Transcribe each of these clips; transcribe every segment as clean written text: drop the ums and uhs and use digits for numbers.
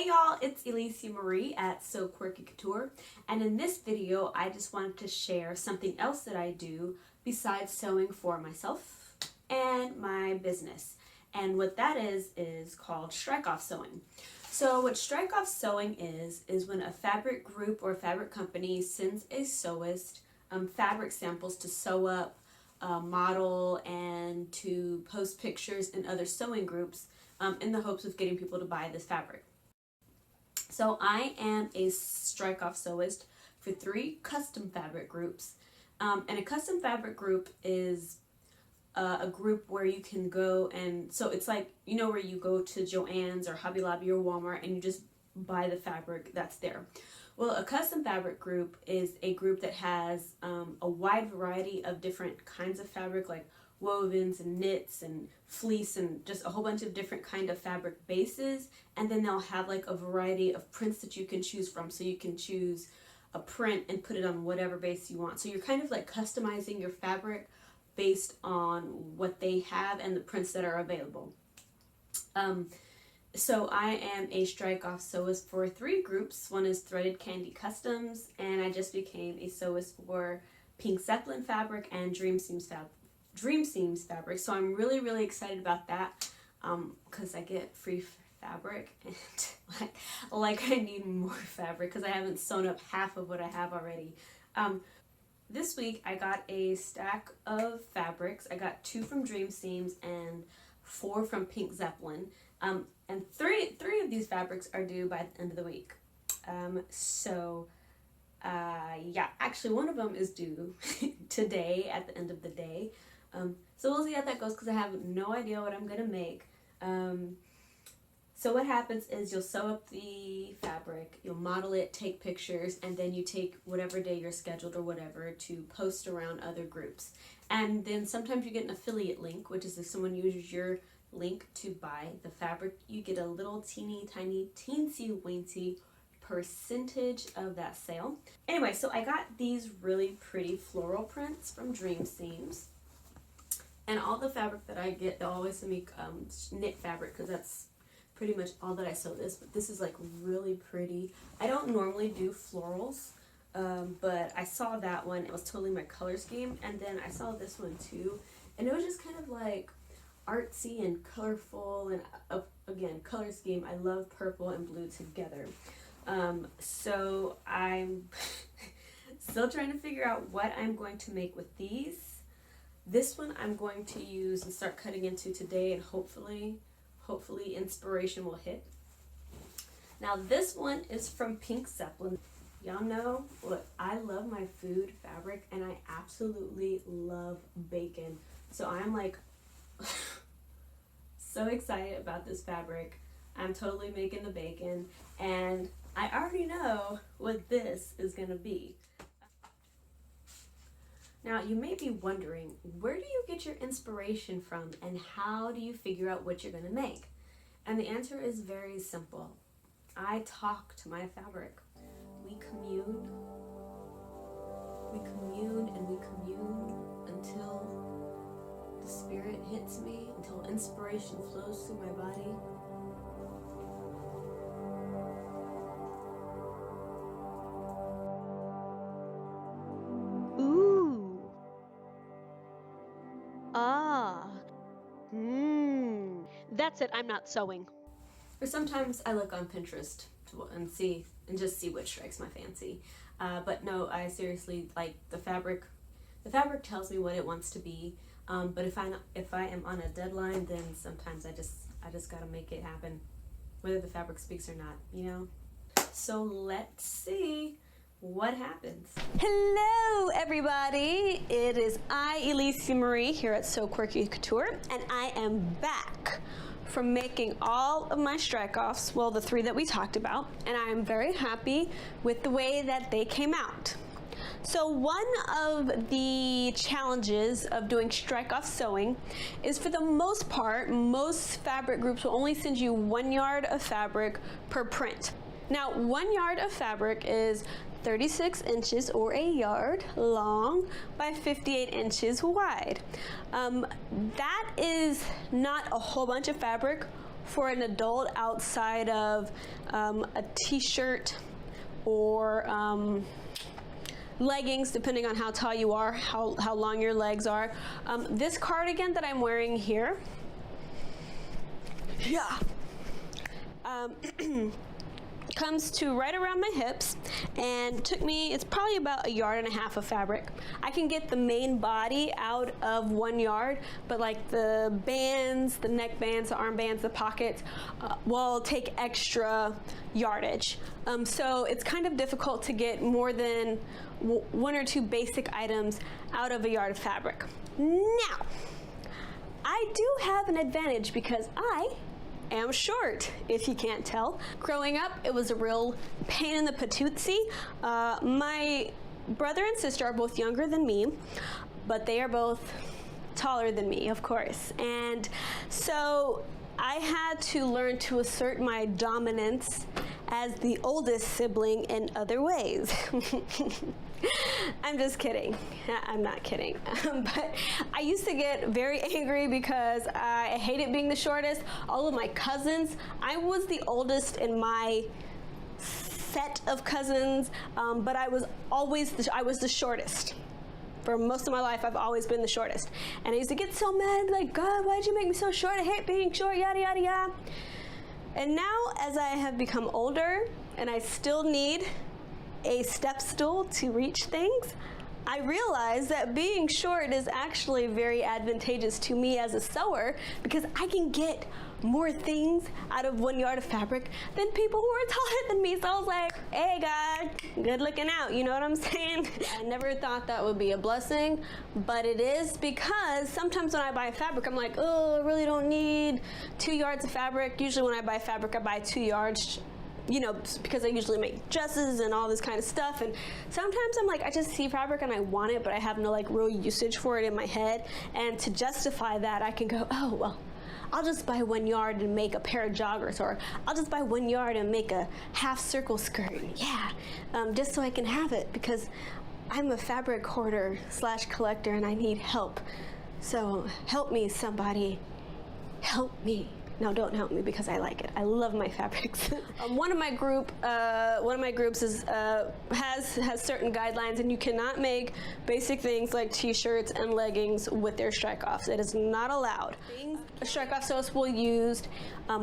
Hey y'all, it's Elise Marie at So Quirky Couture, and in this video I just wanted to share something else that I do besides sewing for myself and my business. And what that is called strike-off sewing. So what strike-off sewing is when a fabric group or fabric company sends a sewist fabric samples to sew up, model, and to post pictures in other sewing groups in the hopes of getting people to buy this fabric. So I am a strike-off sewist for 3 custom fabric groups, and a custom fabric group is a group where you can go and, so it's like, you know, where you go to Joann's or Hobby Lobby or Walmart and you just buy the fabric that's there. Well, a custom fabric group is a group that has a wide variety of different kinds of fabric, like wovens and knits and fleece and just a whole bunch of different kind of fabric bases, and then they'll have like a variety of prints that you can choose from, so you can choose a print and put it on whatever base you want. So you're kind of like customizing your fabric based on what they have and the prints that are available. So I am a strike-off sewist for 3 groups. One is Threaded Candy Customs, and I just became a sewist for Pink Zeppelin fabric and Dream Seams fabric. So I'm really excited about that because I get free fabric, and like I need more fabric because I haven't sewn up half of what I have already. This week I got a stack of fabrics. I got 2 from Dream Seams and 4 from Pink Zeppelin. And three of these fabrics are due by the end of the week. Yeah, actually one of them is due today at the end of the day. So we'll see how that goes because I have no idea what I'm gonna make. So what happens is you'll sew up the fabric, you'll model it, take pictures, and then you take whatever day you're scheduled or whatever to post around other groups. And then sometimes you get an affiliate link, which is if someone uses your link to buy the fabric, you get a little teeny tiny teensy-weensy percentage of that sale. Anyway, so I got these really pretty floral prints from Dream Seams. And all the fabric that I get, they'll always send me knit fabric because that's pretty much all that I sew this, but this is like really pretty. I don't normally do florals, but I saw that one. It was totally my color scheme, and then I saw this one too, and it was just kind of like artsy and colorful, and again, color scheme. I love purple and blue together. So I'm still trying to figure out what I'm going to make with these. This one I'm going to use and start cutting into today, and hopefully inspiration will hit. Now this one is from Pink Zeppelin. Y'all know what, I love my food fabric and I absolutely love bacon. So I'm like so excited about this fabric. I'm totally making the bacon, and I already know what this is gonna be. Now you may be wondering, where do you get your inspiration from and how do you figure out what you're going to make? And the answer is very simple. I talk to my fabric. We commune and we commune until the spirit hits me, until inspiration flows through my body. That's it, I'm not sewing. Or sometimes I look on Pinterest and just see what strikes my fancy. But no, I seriously, like, the fabric tells me what it wants to be. But if I am on a deadline, then sometimes I just gotta make it happen, whether the fabric speaks or not, you know? So let's see what happens. Hello everybody, it is I, Elise Marie, here at So Quirky Couture, and I am back from making all of my strike-offs, well, the 3 that we talked about, and I am very happy with the way that they came out. So one of the challenges of doing strike-off sewing is, for the most part, most fabric groups will only send you 1 yard of fabric per print. Now, 1 yard of fabric is 36 inches or a yard long by 58 inches wide. That is not a whole bunch of fabric for an adult outside of a t-shirt or leggings, depending on how tall you are, how long your legs are. This cardigan that I'm wearing here, comes to right around my hips, and took me, it's probably about 1.5 yards of fabric. I can get the main body out of 1 yard, but like the bands, the neck bands, the arm bands, the pockets will take extra yardage. So it's kind of difficult to get more than 1 or 2 basic items out of 1 yard of fabric. Now, I do have an advantage because I am short, if you can't tell. Growing up, it was a real pain in the patootie. My brother and sister are both younger than me, but they are both taller than me, of course. And so I had to learn to assert my dominance as the oldest sibling in other ways. I'm just kidding. I'm not kidding. But I used to get very angry because I hated being the shortest. All of my cousins, I was the oldest in my set of cousins, but I was always the shortest. For most of my life, I've always been the shortest. And I used to get so mad, like, God, why'd you make me so short? I hate being short, yada, yada, yada. And now, as I have become older, and I still need a step stool to reach things, I realize that being short is actually very advantageous to me as a sewer, because I can get more things out of 1 yard of fabric than people who are taller than me. So I was like, hey God, good looking out, you know what I'm saying? I never thought that would be a blessing, but it is, because sometimes when I buy fabric, I'm like, oh, I really don't need 2 yards of fabric. Usually when I buy fabric, I buy 2 yards, you know, because I usually make dresses and all this kind of stuff. And sometimes I'm like, I just see fabric and I want it, but I have no like real usage for it in my head. And to justify that, I can go, oh, well, I'll just buy 1 yard and make a pair of joggers, or I'll just buy 1 yard and make a half circle skirt. Yeah, just so I can have it, because I'm a fabric hoarder / collector and I need help. So help me, somebody. Help me. No, don't help me, because I like it. I love my fabrics. One of my groups is has certain guidelines, and you cannot make basic things like t-shirts and leggings with their strike-offs. It is not allowed. Strike-off sews will use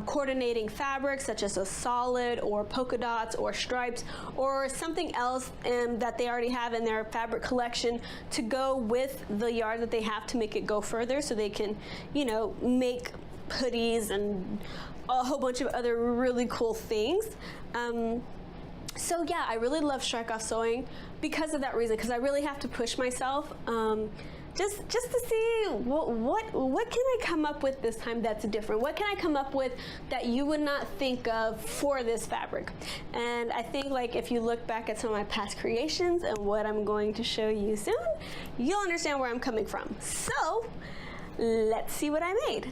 coordinating fabrics such as a solid or polka dots or stripes or something else that they already have in their fabric collection to go with the yard that they have to make it go further, so they can, you know, make hoodies and a whole bunch of other really cool things. So yeah, I really love strike-off sewing because of that reason, because I really have to push myself just to see what can I come up with this time that's different. What can I come up with that you would not think of for this fabric? And I think, like, if you look back at some of my past creations and what I'm going to show you soon, you'll understand where I'm coming from. So let's see what I made.